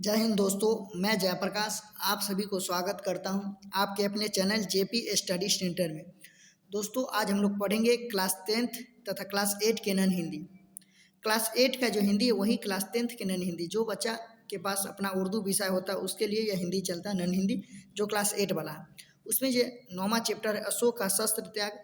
जय हिंद दोस्तों, मैं जयप्रकाश आप सभी को स्वागत करता हूं आपके अपने चैनल जेपी स्टडी सेंटर में। दोस्तों, आज हम लोग पढ़ेंगे क्लास 10th तथा क्लास 8 के नन हिंदी। क्लास 8 का जो हिंदी है वही क्लास 10th के नन हिंदी। जो बच्चा के पास अपना उर्दू विषय होता है उसके लिए यह हिंदी चलता है, नन हिंदी जो क्लास 8 वाला है। उसमें जो 9वां चैप्टर है अशोक का शस्त्र त्याग।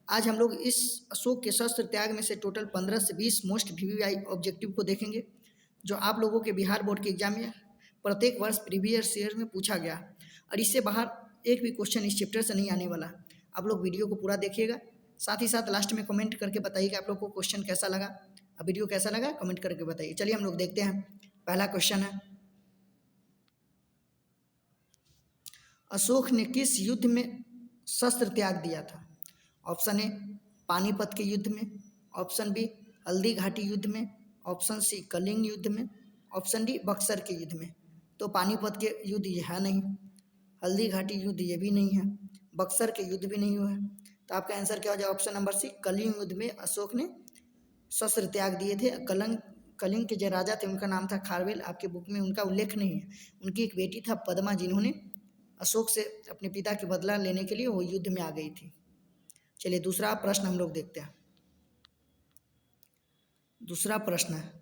आज हम लोग इस अशोक के शस्त्र त्याग में से टोटल 15 से 20 मोस्ट वीवीआई ऑब्जेक्टिव को देखेंगे, जो आप लोगों के बिहार बोर्ड के एग्जाम में प्रत्येक वर्ष प्रीवियस ईयर में पूछा गया और इससे बाहर एक भी क्वेश्चन इस चैप्टर से नहीं आने वाला। आप लोग वीडियो को पूरा देखिएगा, साथ ही साथ लास्ट में कमेंट करके बताइए कि आप लोग को क्वेश्चन कैसा लगा, वीडियो कैसा लगा, कमेंट करके बताइए। चलिए हम लोग देखते हैं। पहला क्वेश्चन है, अशोक ने किस युद्ध में शस्त्र त्याग दिया था? ऑप्शन ए पानीपत के युद्ध में, ऑप्शन बी हल्दी घाटी युद्ध में, ऑप्शन सी कलिंग युद्ध में, ऑप्शन डी बक्सर के युद्ध में। तो पानीपत के युद्ध ये है नहीं, हल्दी घाटी युद्ध ये भी नहीं है, बक्सर के युद्ध भी नहीं हुआ है। तो आपका आंसर क्या हो जाए? ऑप्शन नंबर सी कलिंग युद्ध में अशोक ने शस्त्र त्याग दिए थे। कलिंग के जो राजा थे उनका नाम था खारवेल। आपके बुक में उनका उल्लेख नहीं है। उनकी एक बेटी था पद्मा, जिन्होंने अशोक से अपने पिता के बदला लेने के लिए वो युद्ध में आ गई थी। चलिए दूसरा प्रश्न हम लोग देखते हैं। दूसरा प्रश्न है,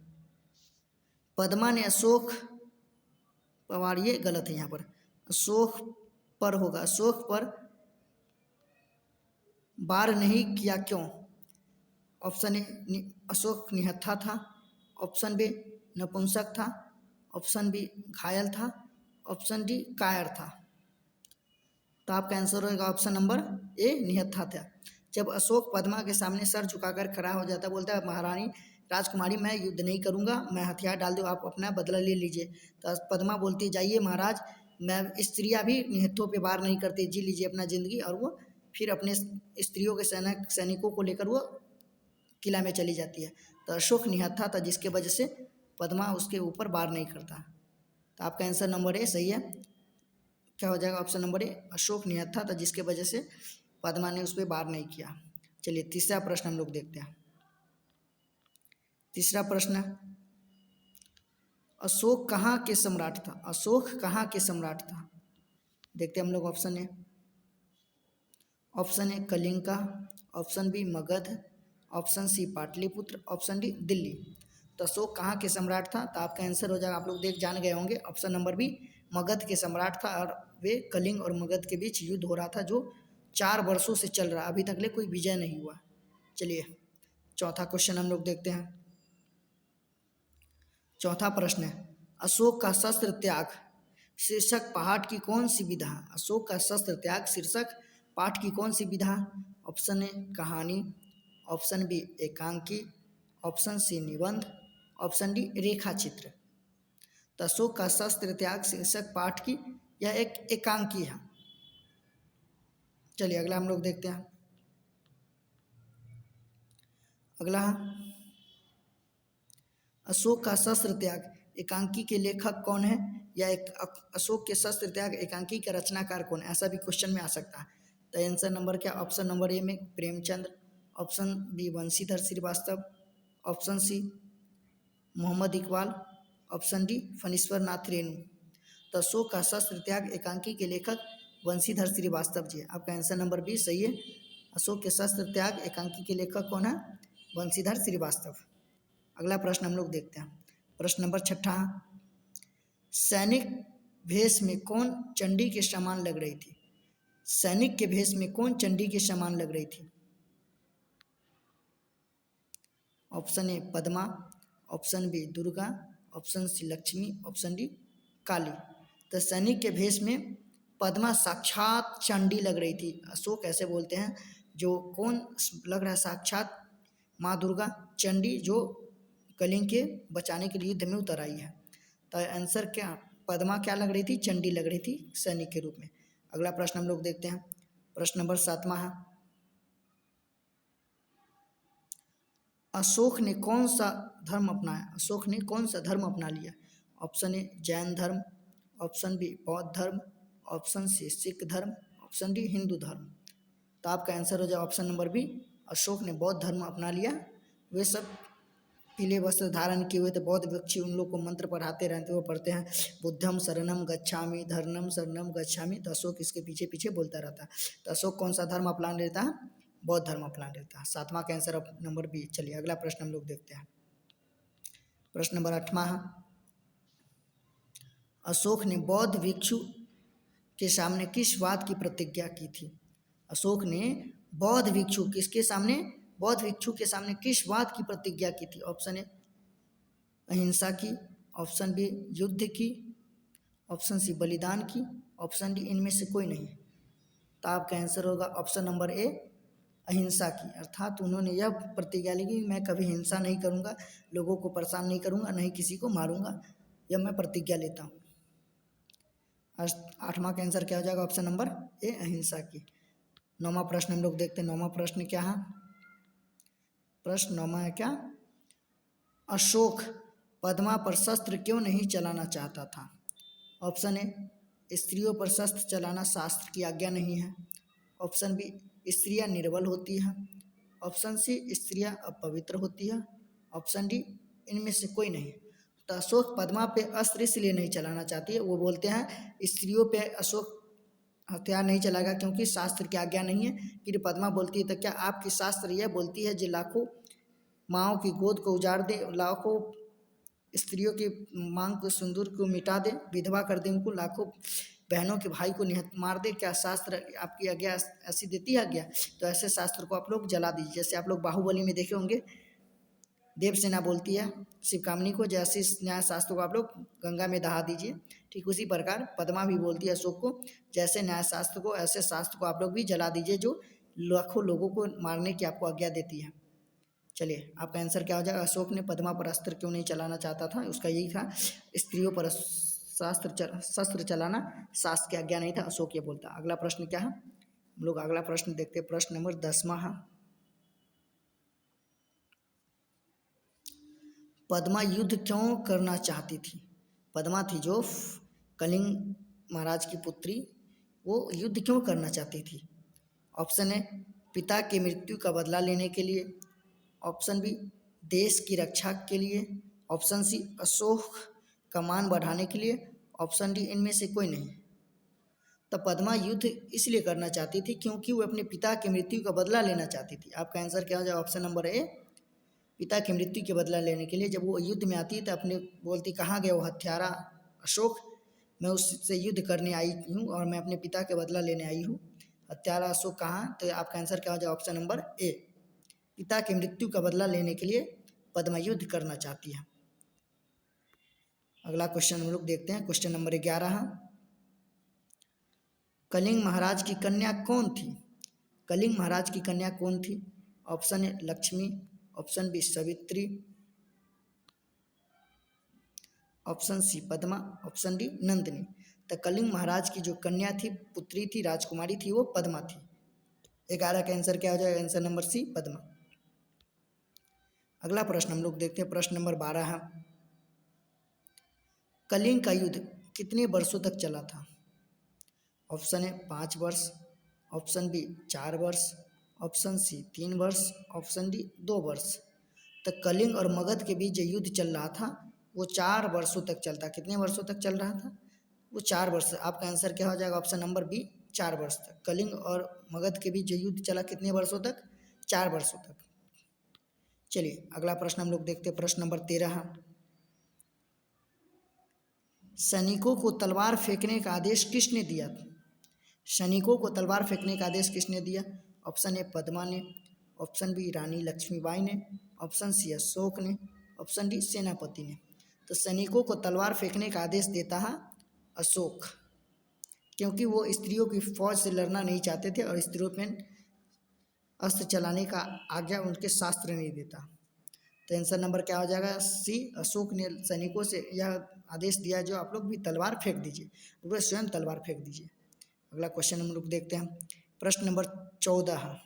पद्मा ने अशोक पवार, ये गलत है, यहाँ पर अशोक पर होगा, अशोक पर वार नहीं किया क्यों? ऑप्शन ए अशोक निहत्था था, ऑप्शन बी नपुंसक था, ऑप्शन बी घायल था, ऑप्शन डी कायर था। तो आपका आंसर होगा ऑप्शन नंबर ए निहत्था था। जब अशोक पद्मा के सामने सर झुकाकर खड़ा हो जाता, बोलता है महारानी राजकुमारी मैं युद्ध नहीं करूंगा, मैं हथियार डाल दूँ, आप अपना बदला ले लीजिए। तो पद्मा बोलती जाइए महाराज, मैं स्त्रियाँ भी निहत्थों पे वार नहीं करती, जी लीजिए अपना ज़िंदगी। और वो फिर अपने स्त्रियों के सैनिकों को लेकर वो किला में चली जाती है। तो अशोक निहत्था था जिसके वजह से पद्मा उसके ऊपर वार नहीं करता। तो आपका आंसर नंबर ए सही है। क्या हो जाएगा? ऑप्शन नंबर ए अशोक निहत्था था जिसके वजह से पद्मा ने उस पर वार नहीं किया। चलिए तीसरा प्रश्न हम लोग देखते हैं। तीसरा प्रश्न, अशोक कहाँ के सम्राट था? अशोक कहाँ के सम्राट था? देखते हैं हम लोग। ऑप्शन ए कलिंग का, option B Magadh, option C Pataliputra, option D Delhi. तो अशोक कहाँ के सम्राट था? तो आपका आंसर हो जाएगा, आप लोग जान गए होंगे, ऑप्शन नंबर बी मगध के सम्राट था। और वे कलिंग और मगध के बीच युद्ध हो रहा था जो 4 वर्षों से चल रहा, अभी तक कोई विजय नहीं हुआ। चलिए चौथा क्वेश्चन हम लोग देखते हैं। चौथा प्रश्न है, अशोक का शस्त्र त्याग शीर्षक पाठ की कौन सी विधा? अशोक का शस्त्र त्याग शीर्षक पाठ की कौन सी विधा? ऑप्शन ए कहानी, ऑप्शन बी एकांकी, ऑप्शन सी निबंध, ऑप्शन डी रेखा चित्र। तो अशोक का शस्त्र त्याग शीर्षक पाठ की यह एक एकांकी है। चलिए अगला हम लोग देखते हैं। अगला अशोक का शस्त्र त्याग एकांकी के लेखक कौन है, या एक अशोक के शस्त्र त्याग एकांकी का रचनाकार कौन है? ऐसा भी क्वेश्चन में आ सकता है। तो आंसर नंबर क्या? ऑप्शन नंबर ए में Premchand, option B Banshidhar Shrivastava, option C Mohammad Iqbal, option D Phanishwar Nath Renu. तो अशोक का शस्त्र त्याग एकांकी के लेखक बंशीधर श्रीवास्तव जी। आपका आंसर नंबर बी सही है। अशोक के शस्त्र त्याग एकांकी के लेखक कौन है? बंशीधर श्रीवास्तव। अगला प्रश्न हम लोग देखते हैं। प्रश्न नंबर 6, सैनिक भेष में कौन चंडी के समान लग रही थी? सैनिक के भेष में कौन चंडी के समान लग रही थी? Option A Padma, option B Durga, option C Lakshmi, option D Kali. तो सैनिक के भेष में पद्मा साक्षात चंडी लग रही थी। अशोक ऐसे बोलते हैं, जो कौन लग रहा है? साक्षात माँ दुर्गा चंडी, जो कलिंग के बचाने के लिए युद्ध में उतर आई है। तो आंसर क्या? पद्मा क्या लग रही थी? चंडी लग रही थी सैनिक के रूप में। अगला प्रश्न हम लोग देखते हैं। प्रश्न नंबर 7 है, अशोक ने कौन सा धर्म अपनाया? अशोक ने कौन सा धर्म अपना लिया? ऑप्शन ए जैन धर्म, ऑप्शन बी बौद्ध धर्म, ऑप्शन सी सिख धर्म, ऑप्शन डी हिंदू धर्म। तो आपका आंसर हो जाए ऑप्शन नंबर बी, अशोक ने बौद्ध धर्म अपना लिया। वे सब पीले वस्त्र धारण किए हुए थे बौद्ध भिक्षु, उन लोग को मंत्र पढ़ाते रहते, वो पढ़ते हैं बुद्धम शरणम गच्छामि, धर्मम शरणम गच्छामि। तो अशोक इसके पीछे पीछे बोलता रहता है। तो अशोक कौन सा धर्म अपना लेता है? बौद्ध धर्म अपना लेता है। 7वां का आंसर नंबर बी। चलिए अगला प्रश्न हम लोग देखते हैं। प्रश्न नंबर 8वां है, अशोक ने बौद्ध भिक्षु के सामने किस बात की प्रतिज्ञा की थी? अशोक ने बौद्ध भिक्षु किसके सामने? बौद्ध भिक्षु के सामने किस बात की प्रतिज्ञा की थी? ऑप्शन ए अहिंसा की, ऑप्शन बी युद्ध की, ऑप्शन सी बलिदान की, ऑप्शन डी इनमें से कोई नहीं। तो आपका आंसर होगा ऑप्शन नंबर ए अहिंसा की। अर्थात उन्होंने यह प्रतिज्ञा ली कि मैं कभी हिंसा नहीं करूंगा, लोगों को परेशान नहीं करूंगा, नहीं किसी को मारूंगा, यह मैं प्रतिज्ञा लेता हूँ। 8वां का आंसर क्या हो जाएगा? ऑप्शन नंबर ए अहिंसा की। 9वां प्रश्न हम लोग देखते हैं। 9वां प्रश्न क्या है? प्रश्न 9वां है क्या? अशोक पद्मा पर शस्त्र क्यों नहीं चलाना चाहता था? ऑप्शन ए स्त्रियों पर शस्त्र चलाना शास्त्र की आज्ञा नहीं है, ऑप्शन बी स्त्रियां निर्बल होती हैं, ऑप्शन सी स्त्रियां अपवित्र होती है, ऑप्शन डी इनमें से कोई नहीं। तो अशोक पद्मा पे अस्त्र इसलिए नहीं चलाना चाहती है, वो बोलते हैं स्त्रियों पे अशोक हथियार नहीं चलाएगा क्योंकि शास्त्र की आज्ञा नहीं है। फिर पद्मा बोलती है तो क्या आपकी शास्त्र यह बोलती है जो लाखों माँओं की गोद को उजाड़ दे, लाखों स्त्रियों की मांग को सिंदूर को मिटा दे, विधवा कर दे उनको, लाखों बहनों के भाई को निहत मार दे? क्या शास्त्र आपकी आज्ञा ऐसी देती है आज्ञा? तो ऐसे शास्त्र को आप लोग जला दीजिए। जैसे आप लोग बाहुबली में देखे होंगे, देवसेना बोलती है शिवकामिनी को जैसे न्याय शास्त्र को आप लोग गंगा में दहा दीजिए, ठीक उसी प्रकार पद्मा भी बोलती है अशोक को जैसे न्याय शास्त्र को ऐसे शास्त्र को आप लोग भी जला दीजिए जो लाखों लोगों को मारने की आपको आज्ञा देती है। चलिए आपका आंसर क्या हो जाएगा? अशोक ने पद्मा पर अस्त्र क्यों नहीं चलाना चाहता था? उसका यही था स्त्रियों पर शस्त्र चलाना शास्त्र की आज्ञा नहीं था, अशोक ये बोलता। अगला प्रश्न क्या है? हम लोग अगला प्रश्न देखते हैं। प्रश्न नंबर 10वां है, पद्मा युद्ध क्यों करना चाहती थी? पद्मा थी जो कलिंग महाराज की पुत्री, वो युद्ध क्यों करना चाहती थी? ऑप्शन ए पिता की मृत्यु का बदला लेने के लिए, ऑप्शन बी देश की रक्षा के लिए, ऑप्शन सी अशोक का मान बढ़ाने के लिए, ऑप्शन डी इनमें से कोई नहीं। तो पद्मा युद्ध इसलिए करना चाहती थी क्योंकि वो अपने पिता की मृत्यु का बदला लेना चाहती थी। आपका आंसर क्या हो जाए? ऑप्शन नंबर ए पिता की मृत्यु के बदला लेने के लिए। जब वो युद्ध में आती है तो अपने बोलती कहाँ गया वो हत्यारा अशोक, मैं उससे युद्ध करने आई हूँ और मैं अपने पिता के बदला लेने आई हूँ। हत्यारा अशोक कहाँ? तो आपका आंसर क्या हो जाए? ऑप्शन नंबर ए पिता की मृत्यु का बदला लेने के लिए पद्मा युद्ध करना चाहती है। अगला क्वेश्चन हम लोग देखते हैं। क्वेश्चन नंबर 11 है, कलिंग महाराज की कन्या कौन थी? कलिंग महाराज की कन्या कौन थी? Option A Lakshmi, option B Savitri, option C Padma, option D Nandini. तो कलिंग महाराज की जो कन्या थी, पुत्री थी, राजकुमारी थी, वो पद्मा थी। 11 का आंसर क्या हो जाएगा? Answer number C Padma. अगला प्रश्न हम लोग देखते हैं। प्रश्न नंबर 12 है, कलिंग का युद्ध कितने वर्षों तक चला था? ऑप्शन ए 5 वर्ष, ऑप्शन बी 4 वर्ष, ऑप्शन सी 3 वर्ष, ऑप्शन डी 2 वर्ष। तो कलिंग और मगध के बीच जो युद्ध चल रहा था वो 4 वर्षों तक चलता। कितने वर्षों तक चल रहा था? वो 4 वर्ष। आपका आंसर क्या हो जाएगा? ऑप्शन नंबर बी 4 वर्ष तक। कलिंग और मगध के बीच जो युद्ध चला कितने वर्षों तक? 4 वर्षों तक। चलिए अगला प्रश्न हम लोग देखते हैं। प्रश्न नंबर 13 है, सैनिकों को तलवार फेंकने का आदेश किसने दिया? सैनिकों को तलवार फेंकने का आदेश किसने दिया? ऑप्शन ए पद्मा ने, ऑप्शन बी रानी लक्ष्मीबाई ने, ऑप्शन सी अशोक ने, ऑप्शन डी सेनापति ने। तो सैनिकों को तलवार फेंकने का आदेश देता है अशोक, क्योंकि वो स्त्रियों की फौज से लड़ना नहीं चाहते थे और स्त्रियों में अस्त्र चलाने का आज्ञा उनके शास्त्र नहीं देता। तो आंसर नंबर क्या हो जाएगा? सी अशोक ने सैनिकों से यह आदेश दिया जो आप लोग भी तलवार फेंक दीजिए, वो स्वयं तलवार फेंक दीजिए। अगला क्वेश्चन हम लोग देखते हैं। प्रश्न नंबर 14 है,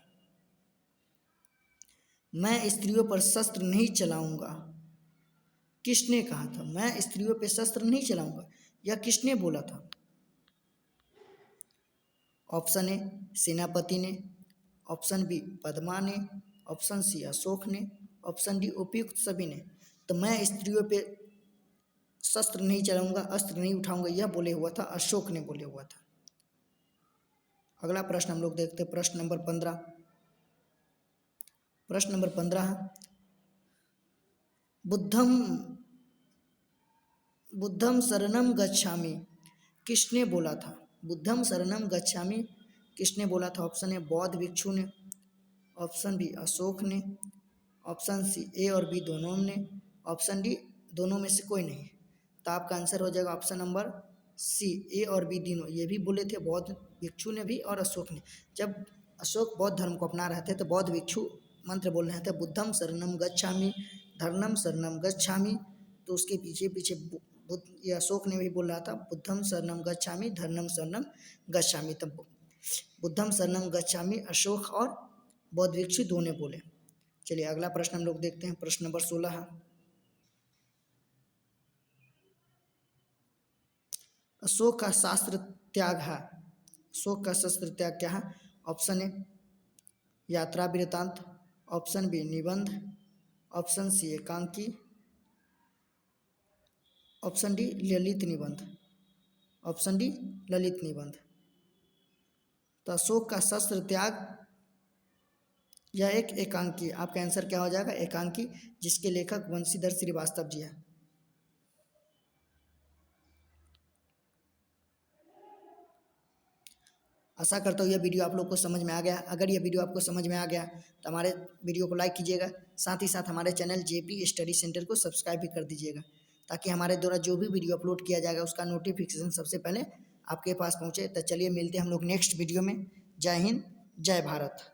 मैं स्त्रियों पर शस्त्र नहीं चलाऊंगा, किसने कहा था? मैं स्त्रियों पर शस्त्र नहीं चलाऊंगा, यह किसने बोला था? ऑप्शन ए सेनापति ने, ऑप्शन बी पद्मा ने, ऑप्शन सी अशोक ने, ऑप्शन डी उपयुक्त सभी ने। तो मैं स्त्रियों पे शस्त्र नहीं चलाऊंगा, अस्त्र नहीं उठाऊंगा, यह बोले हुआ था, अशोक ने बोले हुआ था। अगला प्रश्न हम लोग देखते हैं, प्रश्न नंबर 15। प्रश्न नंबर 15 है, बुद्धम बुद्धम शरणम गच्छामि किसने बोला था? बुद्धम शरणम गच्छामि किसने बोला था? ऑप्शन ए बौद्ध भिक्षु ने, ऑप्शन बी अशोक ने, ऑप्शन सी ए और बी दोनों ने, ऑप्शन डी दोनों में से कोई नहीं। तो आपका आंसर हो जाएगा ऑप्शन नंबर सी, ए और बी तीनों। ये भी बोले थे बौद्ध भिक्षु ने भी और अशोक ने। जब अशोक बौद्ध धर्म को अपना रहे थे तो बौद्ध भिक्षु मंत्र बोल रहे थे, बुद्धम शरणम गच्छामि, धर्मम शरणम गच्छामि। तो उसके पीछे पीछे बुद्ध, ये अशोक ने भी बोल रहा था, बुद्धम शरणम गच्छामि, धर्मम शरणम गच्छामि। तब बुद्धम शरणम गच्छामि अशोक और बौद्ध भिक्षु दोनों बोले। चलिए अगला प्रश्न हम लोग देखते हैं, प्रश्न नंबर 16 है, अशोक का शास्त्र त्याग है। अशोक का शास्त्र त्याग क्या है? ऑप्शन ए यात्रा वृत्तांत, ऑप्शन बी निबंध, ऑप्शन सी एकांकी, ऑप्शन डी ललित निबंध, ऑप्शन डी ललित निबंध। तो अशोक का शस्त्र त्याग यह एक एकांकी। आपका आंसर क्या हो जाएगा? एकांकी, जिसके लेखक वंशीधर श्रीवास्तव जी हैं। आशा करता हूँ यह वीडियो आप लोग को समझ में आ गया। अगर यह वीडियो आपको समझ में आ गया तो हमारे वीडियो को लाइक कीजिएगा, साथ ही साथ हमारे चैनल जेपी स्टडी सेंटर को सब्सक्राइब भी कर दीजिएगा, ताकि हमारे द्वारा जो भी वीडियो अपलोड किया जाएगा उसका नोटिफिकेशन सबसे पहले आपके पास पहुँचे। तो चलिए मिलते हैं हम लोग नेक्स्ट वीडियो में। जय हिंद, जय भारत।